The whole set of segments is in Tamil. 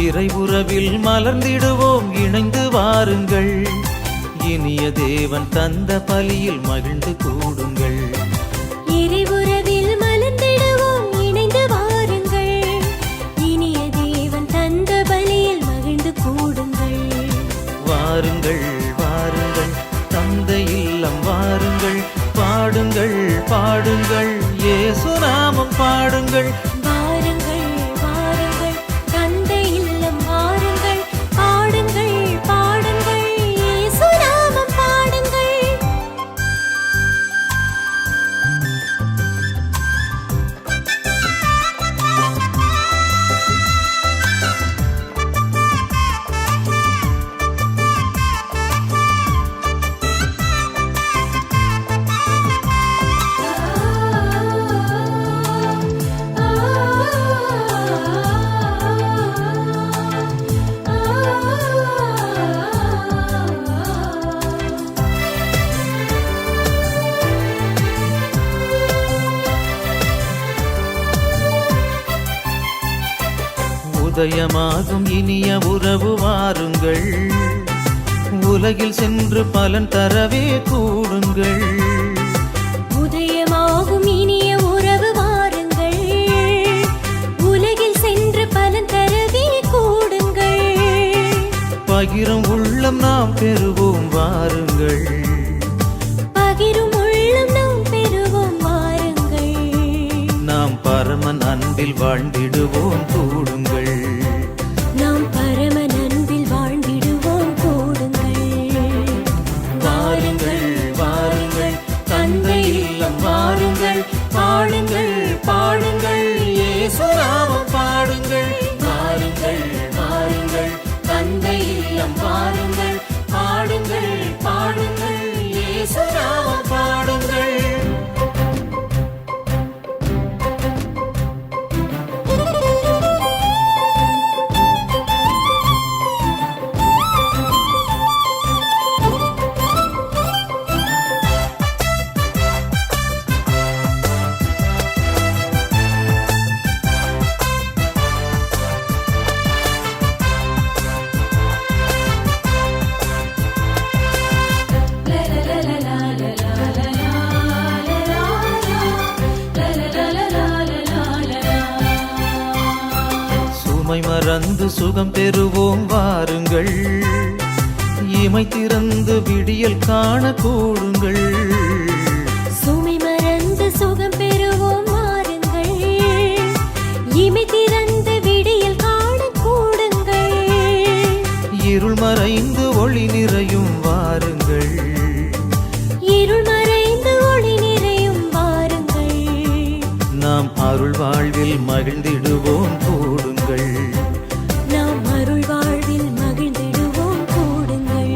இறை உறவில் மலர்ந்திடுவோம் இணைந்து வாருங்கள். இனிய தேவன் தந்த பலியில் மகிழ்ந்து கூடுங்கள். இறை உறவில் மலர்ந்திடுவோம் இணைந்து வாருங்கள். இனிய தேவன் தந்த பலியில் மகிழ்ந்து கூடுங்கள். வாருங்கள் வாருங்கள் தந்தை இல்லம் வாருங்கள். பாடுங்கள் பாடுங்கள் இயேசு நாமம் பாடுங்கள். வாருங்கள் வாருங்கள் தந்தை இல்லம் வாருங்கள். பாடுங்கள் பாடுங்கள் இயேசு நாமம் பாடுங்கள். உதயமாகும் இனிய உறவு வாருங்கள். உலகில் சென்று பலன் தரவே கூடுங்கள். உதயமாகும் இனிய உறவு வாருங்கள். உலகில் சென்று பலன் தரவே கூடுங்கள். பகிரும் உள்ளம் நாம் பெறுவோம் வாருங்கள். பகிரும் உள்ளம் நாம் பெறுவோம் வாருங்கள். நாம் பரமன் அன்பில் வாழ்ந்திடுவோம் கூடுங்கள். நாம் பரமன் அன்பில் வாழ்ந்திடுவோம் கூடுங்கள். வாருங்கள் வாருங்கள் தந்தை இல்லம் வாருங்கள். பாடுங்கள் பாடுங்கள் இயேசு நாமம் பாடுங்கள். வாருங்கள் வாருங்கள் தந்தை இல்லம் வாருங்கள். பாடுங்கள் பாடுங்கள் இயேசு நாமம் பாடுங்கள். சுமை மறந்து சுகம் பெறுவோம் வாருங்கள். இமை திறந்து விடியல் காண கூடுங்கள். சுமை மறந்து சுகம் பெறுவோம் வாருங்கள். இமை திறந்து விடியல் காண கூடுங்கள். இருள் மறைந்து ஒளி நிறையும் வாருங்கள். இருள் மறைந்து ஒளி நிறையும் வாருங்கள். நாம் அருள் வாழ்வில் மகிழ்ந்திடுவோம் கூடுங்கள். நாம் அருள் வாழ்வில் மகிழ்ந்திடுவோம் கூடுங்கள்.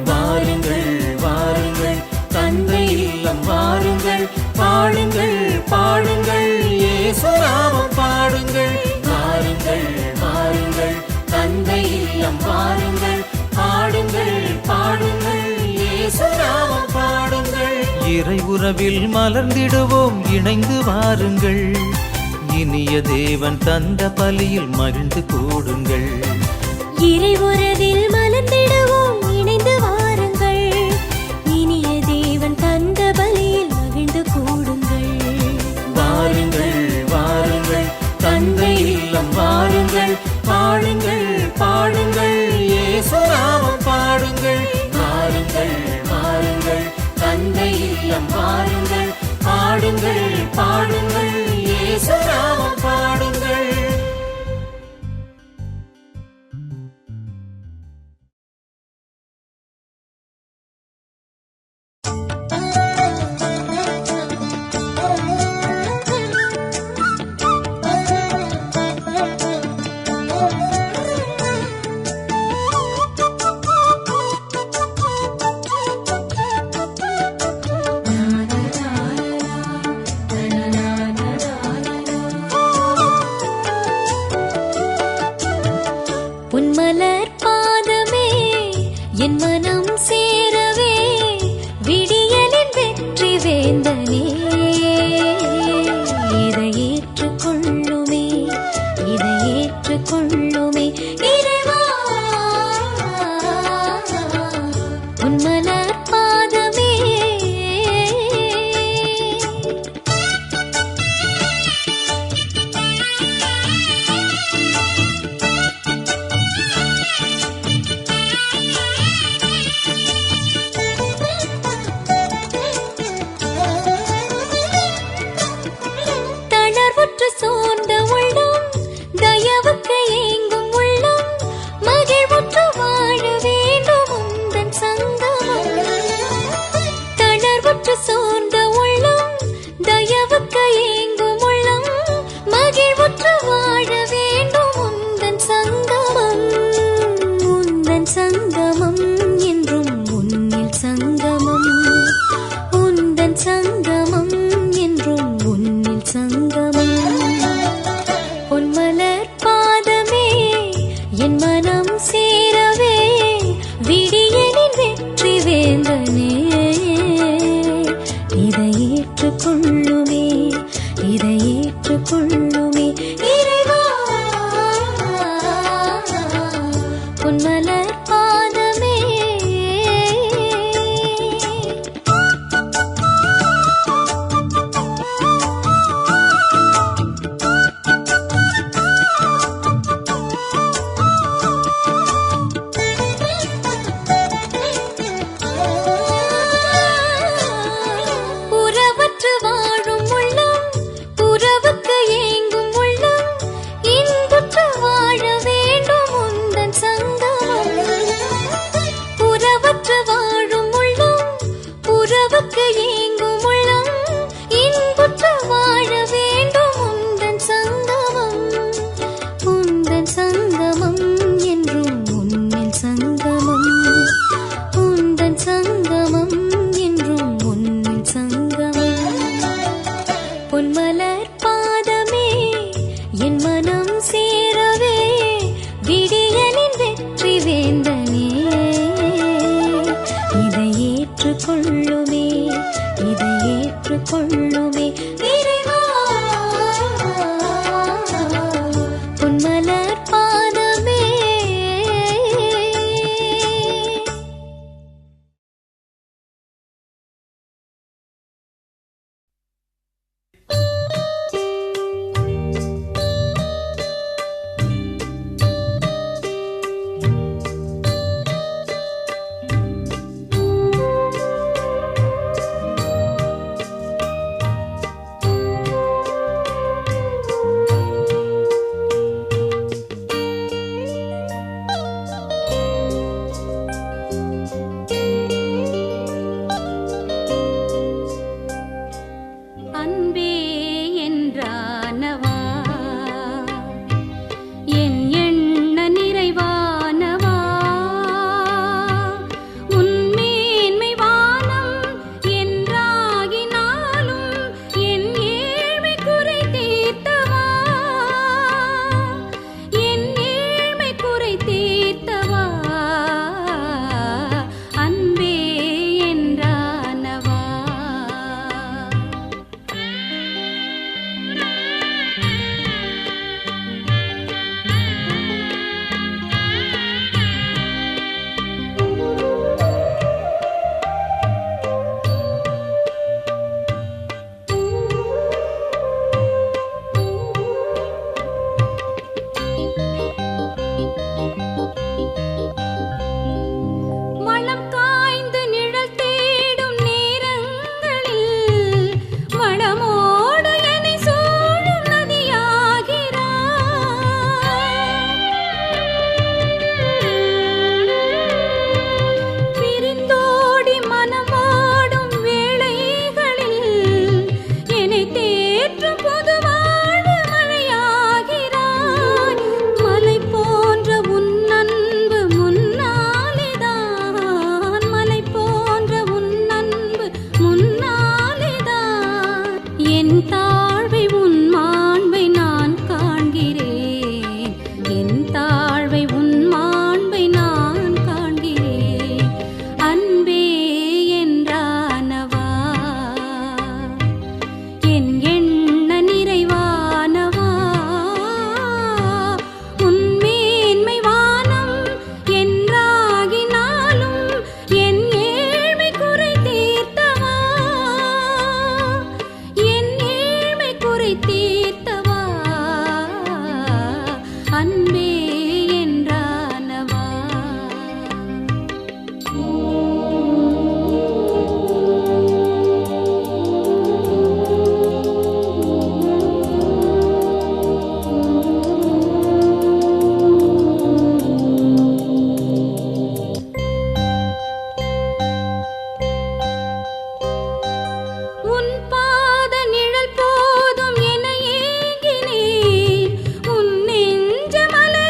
வாருங்கள் வாருங்கள் தந்தை இல்லம் வாருங்கள். பாடுங்கள் பாடுங்கள் இயேசு நாமம் பாடுங்கள். வாருங்கள் வாருங்கள் தந்தை இல்லம் வாருங்கள். பாடுங்கள் பாடுங்கள் இயேசு நாமம் பாடுங்கள். இறை உறவில் மலர்ந்திடுவோம் இணைந்து வாருங்கள். இனிய தேவன் தந்த பலியில் மகிழ்ந்து கூடுங்கள். இறை உறவில் மலர்ந்திடுவோம் இணைந்து வாருங்கள். இனிய தேவன் தந்த பலியில் மகிழ்ந்து கூடுங்கள். வாருங்கள் வாருங்கள் தந்தை இல்லம் வாருங்கள். பாடுங்கள் பாடுங்கள் இயேசு நாமம் பாடுங்கள். வாருங்கள் வாருங்கள் தந்தை இல்லம் வாருங்கள். பாடுங்கள் பாடுங்கள் இயேசு நாமம் பாடுங்கள். na na na na na na na na na மனம் சேரவே விடியலின் வெற்றி வேந்தனே, இதை ஏற்றுக்கொள்ளுமே, இதை ஏற்றுக்கொள்ளுமே இறைவா. பொன்மலர் பாதமே அன்பே என்றானவா, என் எண்ண நிறைவானவா, உன்மேன்மை வானம் என்றாகினாலும் என் ஏழ்மை குறை தீர்த்தவா, என் ஏழ்மை குறை தீர்த்தவா, அன்பே என்றானவா. மனம் காய்ந்து நிழல் தேடும் நேரங்களில் வளமோடு என்னை சூழும் நதியாகிறாய். பிரிந்தோடி மனமோடும் வேளைகளில் என்னை தேற்றும் புது வாழ்வு மழையாகிறாய். மலை போன்ற உன் அன்பு முன்னாலேதான், மலை போன்ற உன் அன்பு முன்னாலேதான் என் தாழ்வை உன் மாண்பை நான் காண்கிறேன், என் தாழ்வை உன் மாண்பை நான் காண்கிறேன். அன்பே என்றானவா, என் எண்ண நிறைவானவா, உன்மேன்மை வானம் என்றாகினாலும் என் ஏழ்மை குறை தீர்த்தவா, என் ஏழ்மை குறை தீர்த்தவா, அன்பே என்றானவா. உன் பாத நிழல் போதும் என ஏங்கினேன், உன் நெஞ்சமலை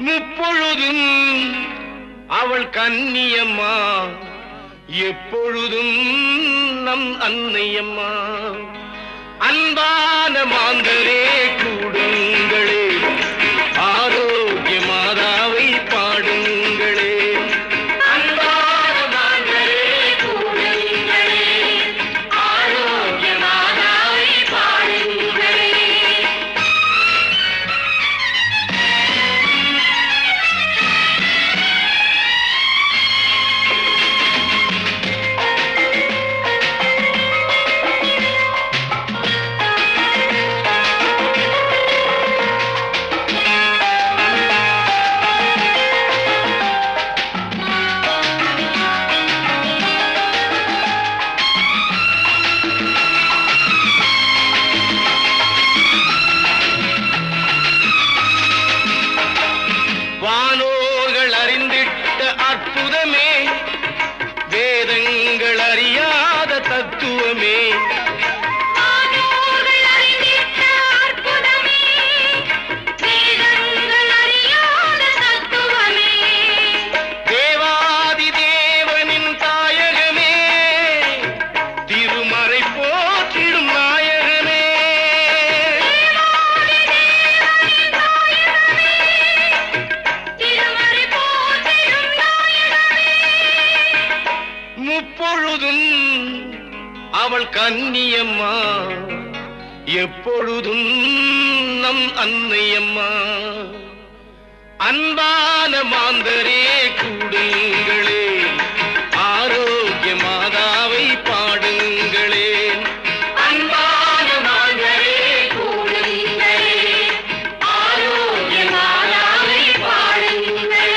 முப்பொழுதும் அவள் கன்னியம்மா, எப்பொழுதும் நம் அன்னையம்மா. அன்பான மாந்தரே கூடுங்களே, ஆரோக்கிய மாதாவை பாடுங்களே. அன்பான மாந்தரே கூடுங்களே, ஆரோக்கிய மாதாவை பாடுங்களே. வானோர்கள் அறிந்திட்ட அற்புதமே, வேதங்கள் அறியாத தத்துவமே. தேவாதி தேவனின் தாயகமே, திருமறை போற்றிடும் நாயகமே. முப்பொழுதும் அவள் கன்னியம்மா, எப்பொழுதும் நம் அன்னையம்மா. அன்பான மாந்தரே கூடுங்களே, ஆரோக்கிய மாதாவை பாடுங்களே. அன்பான மாந்தரே கூடுங்களே, ஆரோக்கிய மாதாவை பாடுங்களே.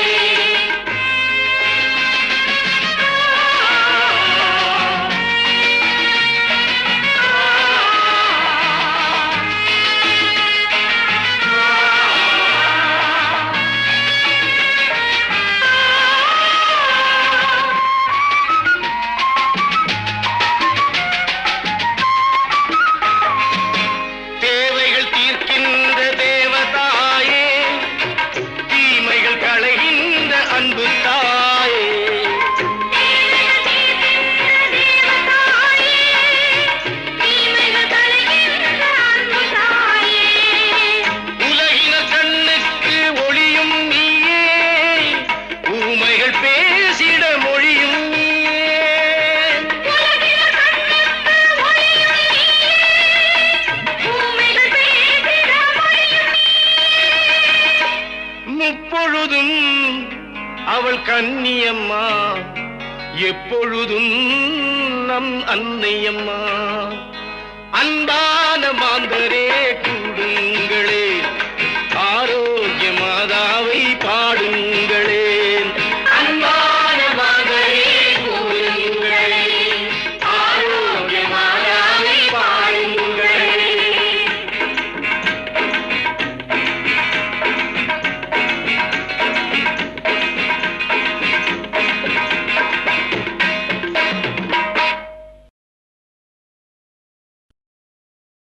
தேவைகள் தீர்க்கின்ற தேவதாயே, தீமைகள் களைகின்ற அன்பு தாயே. உலகினர் கண்ணுக்கு ஒளியும் நீயே, ஊமைகள் பேசிட மொழியும் நீயே. முப்பொழுதும் அவள் கன்னியம்மா, எப்பொழுதும் நம் அன்னையம்மா. அன்பான மாந்தரே கூடுங்களே,